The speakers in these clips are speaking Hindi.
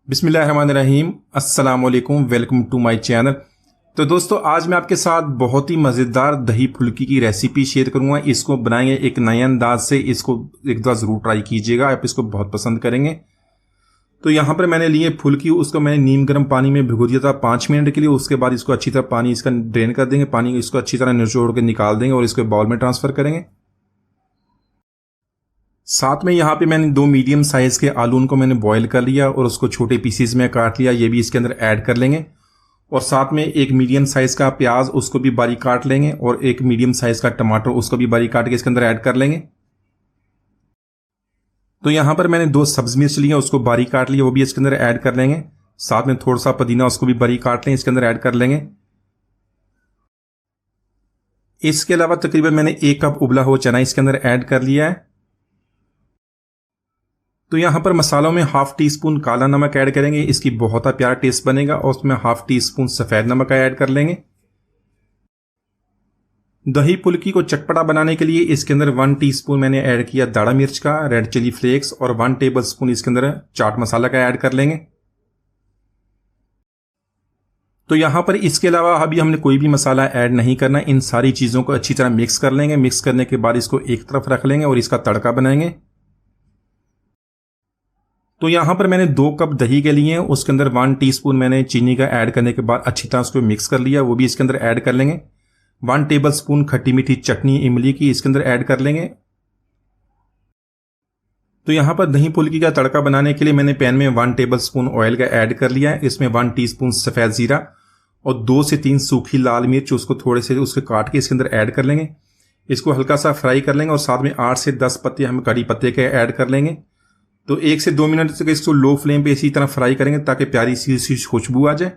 बिस्मिल्लाहिर्रहमानिर्रहीम, अस्सलाम वालेकुम, वेलकम टू माय चैनल। तो दोस्तों, आज मैं आपके साथ बहुत ही मज़ेदार दही फुल्की की रेसिपी शेयर करूंगा। इसको बनाएंगे एक नए अंदाज से। इसको एक दफ़ा ज़रूर ट्राई कीजिएगा, आप इसको बहुत पसंद करेंगे। तो यहाँ पर मैंने लिए फुल्की, उसको मैंने नीम गर्म पानी में भिगो दिया था 5 मिनट के लिए। उसके बाद इसको अच्छी तरह पानी इसका ड्रेन कर देंगे, पानी इसको अच्छी तरह निचोड़ के निकाल देंगे और इसको बाउल में ट्रांसफ़र करेंगे। साथ में यहाँ पे मैंने 2 मीडियम साइज़ के आलू, उनको मैंने बॉईल कर लिया और उसको छोटे पीसीज में काट लिया, ये भी इसके अंदर ऐड कर लेंगे। और साथ में एक मीडियम साइज़ का प्याज, उसको भी बारीक काट लेंगे, और एक मीडियम साइज़ का टमाटर, उसको भी बारीक काट के इसके अंदर ऐड कर लेंगे। तो यहाँ पर मैंने 2 सब्ज़ मिर्च लिए, उसको बारीक काट लिया, वो भी इसके अंदर ऐड कर लेंगे। साथ में थोड़ा सा पुदीना, उसको भी बारीक काट लें, इसके अंदर ऐड कर लेंगे। इसके अलावा तकरीबन मैंने 1 कप उबला हुआ चना इसके अंदर ऐड कर लिया है। तो यहाँ पर मसालों में ½ टी स्पून काला नमक ऐड करेंगे, इसकी बहुत प्यारा टेस्ट बनेगा। और उसमें ½ टी स्पून सफ़ेद नमक ऐड कर लेंगे। दही फुल्की को चटपटा बनाने के लिए इसके अंदर 1 टीस्पून मैंने ऐड किया दाढ़ा मिर्च का, रेड चिली फ्लेक्स, और 1 टेबल स्पून इसके अंदर चाट मसाला का ऐड कर लेंगे। तो यहाँ पर इसके अलावा अभी हमने कोई भी मसाला ऐड नहीं करना। इन सारी चीज़ों को अच्छी तरह मिक्स कर लेंगे। मिक्स करने के बाद इसको एक तरफ रख लेंगे और इसका तड़का बनाएंगे। तो यहाँ पर मैंने 2 कप दही के लिए, उसके अंदर 1 टीस्पून मैंने चीनी का ऐड करने के बाद अच्छी तरह उसको मिक्स कर लिया, वो भी इसके अंदर ऐड कर लेंगे। 1 टेबल स्पून खट्टी मीठी चटनी इमली की इसके अंदर ऐड कर लेंगे। तो यहाँ पर दही फुल्की का तड़का बनाने के लिए मैंने पैन में 1 टेबल स्पून ऑयल का ऐड कर लिया है। इसमें 1 टीस्पून सफ़ेद ज़ीरा और 2 से 3 सूखी लाल मिर्च, उसको थोड़े से उसके काट के इसके अंदर ऐड कर लेंगे। इसको हल्का सा फ्राई कर लेंगे और साथ में 8 से 10 पत्ते हम कड़ी पत्ते के ऐड कर लेंगे। तो 1 से 2 मिनट तक इसको लो फ्लेम पे इसी तरह फ्राई करेंगे ताकि प्यारी सी खुशबू आ जाए।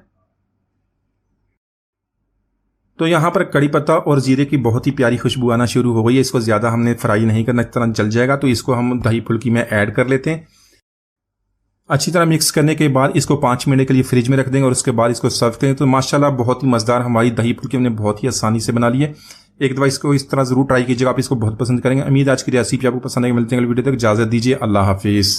तो यहाँ पर कड़ी पत्ता और जीरे की बहुत ही प्यारी खुशबू आना शुरू हो गई है। इसको ज़्यादा हमने फ्राई नहीं करना, इस तरह जल जाएगा। तो इसको हम दही फुल्की में ऐड कर लेते हैं। अच्छी तरह मिक्स करने के बाद इसको 5 मिनट के लिए फ्रिज में रख देंगे और उसके बाद इसको सर्व करें। तो माशाल्लाह बहुत ही मज़ेदार हमारी दही फुल्की हमने बहुत ही आसानी से बना ली है। एक दफ़ा इसको इस तरह ज़रूर ट्राई कीजिएगा, आप इसको बहुत पसंद करेंगे। उम्मीद आज की रेसिपी आपको पसंद आएगी। मिलते हैं अगली वीडियो तक, इजाज़त दीजिए, अल्लाह हाफिज़।